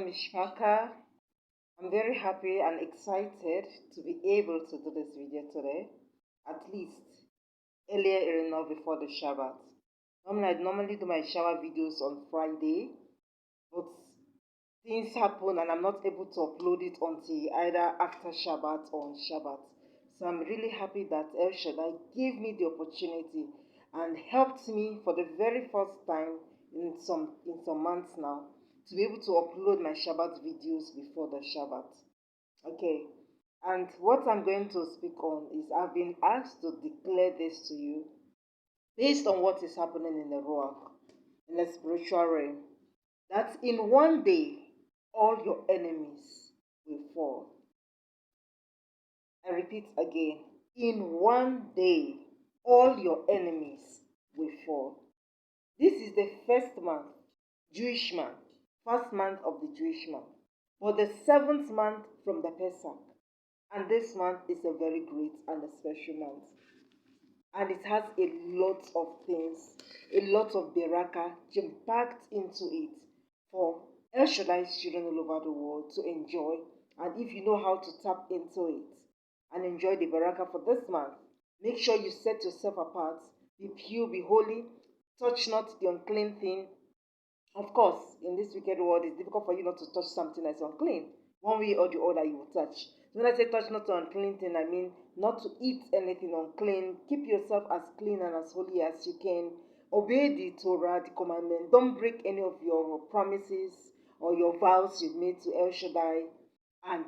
name is Shmaka. I'm very happy and excited to be able to do this video today, at least earlier enough before the Shabbat. I normally do my shower videos on Friday, but things happen and I'm not able to upload it until either after Shabbat or on Shabbat. So I'm really happy that ElShaddai gave me the opportunity and helped me for the very first time in some months now to be able to upload my Shabbat videos before the Shabbat. Okay, and what I'm going to speak on is I've been asked to declare this to you based on what is happening in the Ruach, in the spiritual realm, that in one day all your enemies will fall. I repeat again, in one day all your enemies will fall. This is the first month, Jewish month, first month of the Jewish month, but the seventh month from the Pesach. And this month is a very great and a special month. And it has a lot of things, a lot of beraka jam-packed into it for ElShaddai's children all over the world to enjoy. And if you know how to tap into it and enjoy the beraka for this month, make sure you set yourself apart. Be pure, be holy, touch not the unclean thing. Of course, in this wicked world, it's difficult for you not to touch something that's unclean. One way or the other, you will touch. When I say touch not the unclean thing, I mean not to eat anything unclean. Keep yourself as clean and as holy as you can. Obey the Torah, the commandment. Don't break any of your promises or your vows you've made to ElShaddai. And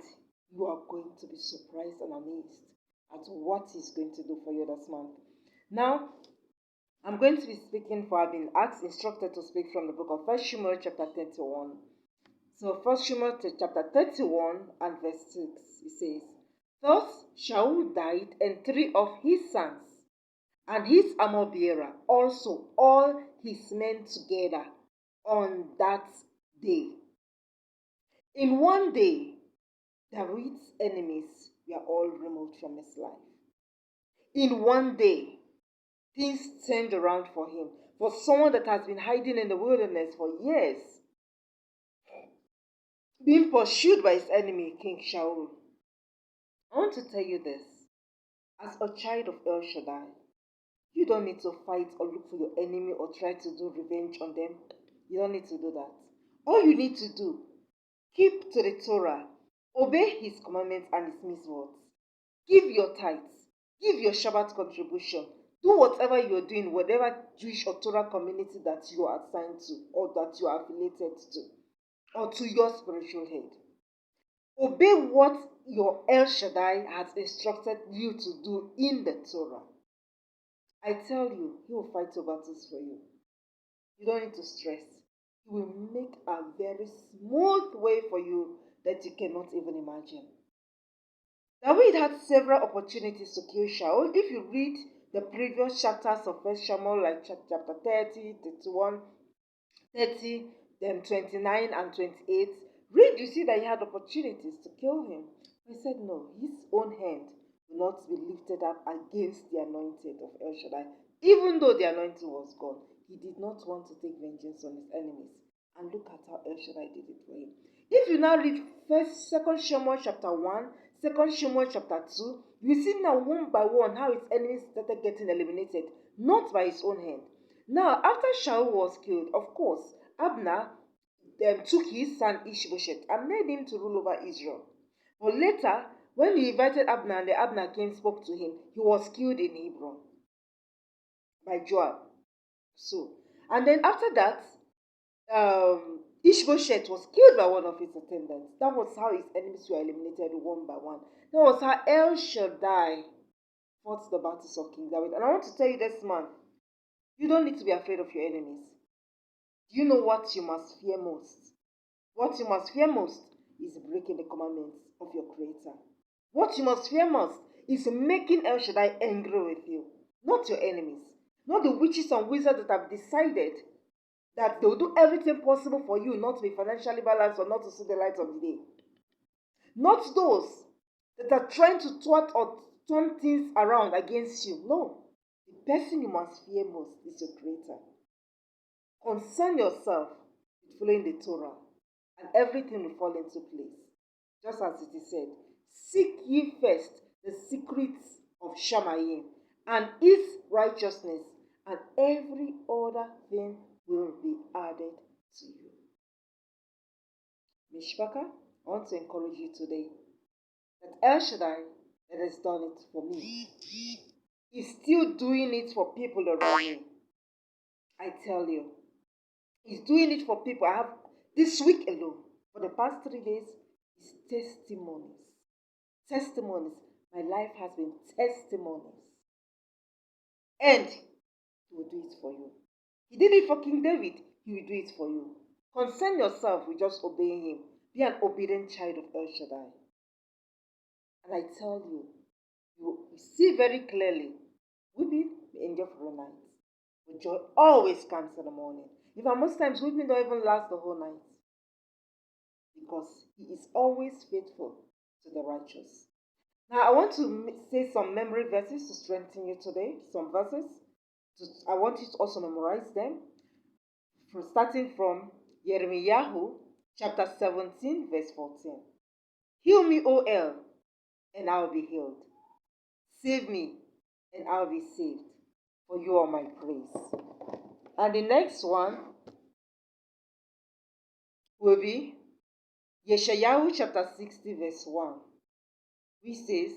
you are going to be surprised and amazed at what he's going to do for you this month. Now, I'm going to be speaking for I've been instructed to speak from the book of 1 Samuel chapter 31. So 1 Samuel chapter 31 and verse 6, it says, Thus Shaul died and 3 of his sons, and his armor-bearer, also all his men together on that day. In one day, David's enemies were all removed from his life. In one day, things turned around for him. For someone that has been hiding in the wilderness for years, being pursued by his enemy, King Shaul. I want to tell you this. As a child of ElShaddai, you don't need to fight or look for your enemy or try to do revenge on them. You don't need to do that. All you need to do, keep to the Torah, obey his commandments and his mitzvot. Give your tithes, give your Shabbat contribution, do whatever you're doing, whatever Jewish or Torah community that you are assigned to or that you are affiliated to, or to your spiritual head. Obey what your ElShaddai has instructed you to do in the Torah. I tell you, he will fight your battles for you. You don't need to stress. He will make a very smooth way for you that you cannot even imagine. David had several opportunities to kill Shaul. If you read the previous chapters of 1 Samuel, like chapter 30, 31, 30, then 29 and 28, read, you see that he had opportunities to kill him. He said, no, his own hand will not be lifted up against the anointed of ElShaddai. Even though the anointing was gone, he did not want to take vengeance on his enemies. And look at how ElShaddai did it for him. If you now read 2 Samuel chapter 1, 2 Samuel chapter 2, you see now one by one how his enemies started getting eliminated, not by his own hand. Now, after Shaul was killed, of course, Abner took his son Ishbosheth and made him to rule over Israel. But later, when he invited Abner and the Abner came spoke to him, he was killed in Hebron by Joab. So, and then after that, Ishbosheth was killed by one of his attendants. That was how his enemies were eliminated one by one. That was how ElShaddai fought the battles of King David. And I want to tell you this month, you don't need to be afraid of your enemies. Do you know what you must fear most? What you must fear most is breaking the commandments of your Creator. What you must fear most is making ElShaddai angry with you, not your enemies, not the witches and wizards that have decided that they'll do everything possible for you not to be financially balanced or not to see the light of the day. Not those that are trying to thwart or turn things around against you. No. The person you must fear most is your Creator. Concern yourself with following the Torah. and everything will fall into place. Just as it is said, seek ye first the secrets of Shamayim and its righteousness, and every other thing will be added to you. Mishpaka, I want to encourage you today that ElShaddai that has done it for me is still doing it for people around me. I tell you, he's doing it for people. I have this week alone, for the past 3 days, is testimonies. Testimonies. My life has been testimonies. And he will do it for you. He did it for King David. He will do it for you. Concern yourself with just obeying him. Be an obedient child of ElShaddai. And I tell you, you see very clearly, weeping may endure for a night, but joy always comes in the morning. In fact, most times weeping don't even last the whole night, because he is always faithful to the righteous. Now, I want to say some memory verses to strengthen you today. Some verses. I want you to also memorize them. Starting from Jeremiah chapter 17, verse 14. Heal me, O El, and I will be healed. Save me, and I will be saved, for you are my praise. And the next one will be Yeshayahu chapter 60, verse 1, which says,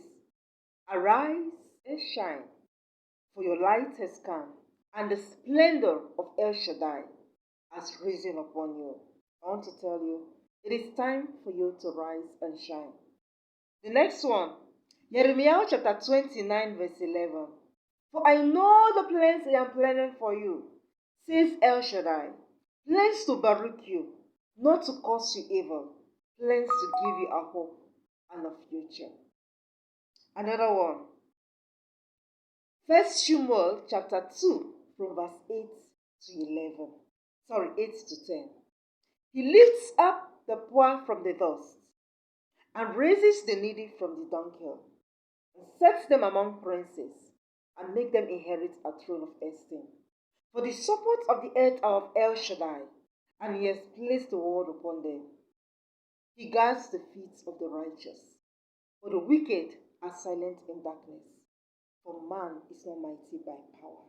Arise and shine, for your light has come, and the splendor of ElShaddai has risen upon you. I want to tell you, it is time for you to rise and shine. The next one, Jeremiah chapter 29, verse 11. For I know the plans I am planning for you, says ElShaddai, plans to baruch you, not to cause you evil, plans to give you a hope and a future. Another one, 1 Samuel chapter 2, from verse 8 to 10. He lifts up the poor from the dust, and raises the needy from the dunghill, and sets them among princes, and make them inherit a throne of esteem. For the supports of the earth are of ElShaddai, and he has placed the world upon them. He guards the feet of the righteous, but the wicked are silent in darkness. For man is not mighty by power.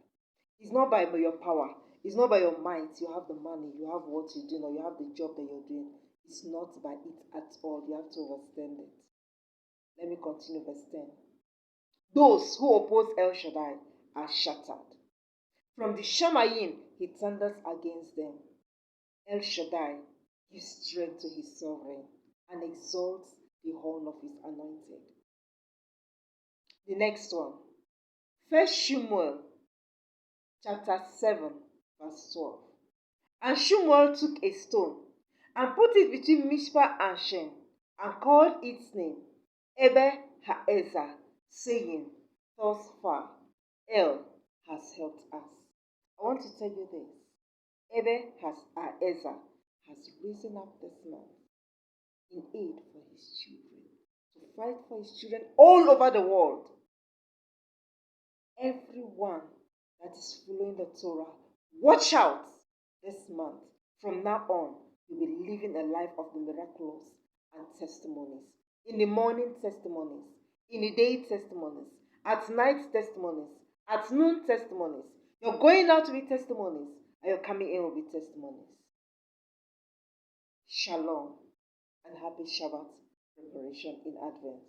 It's not by your power. It's not by your might. You have the money, you have what you're doing, or you have the job that you're doing. It's not by it at all. You have to understand it. Let me continue verse 10. Those who oppose ElShaddai are shattered. From the Shamayim he thunders against them. ElShaddai gives strength to his sovereign and exalts the horn of his anointed. The next one, 1 Samuel chapter 7, verse 12. And Samuel took a stone and put it between Mizpah and Shen, and called its name Eber-Haezer, saying, thus far El has helped us. I want to tell you this. Eber-Haezer has risen up this month in aid for his children, to fight for his children all over the world. Everyone that is following the Torah, watch out this month. From now on, you'll be living a life of the miraculous and testimonies. In the morning, testimonies. In the day, testimonies. At night, testimonies. At noon, testimonies. You're going out to be testimonies, and you're coming in will be testimonies. Shalom and happy Shabbat preparation in advance.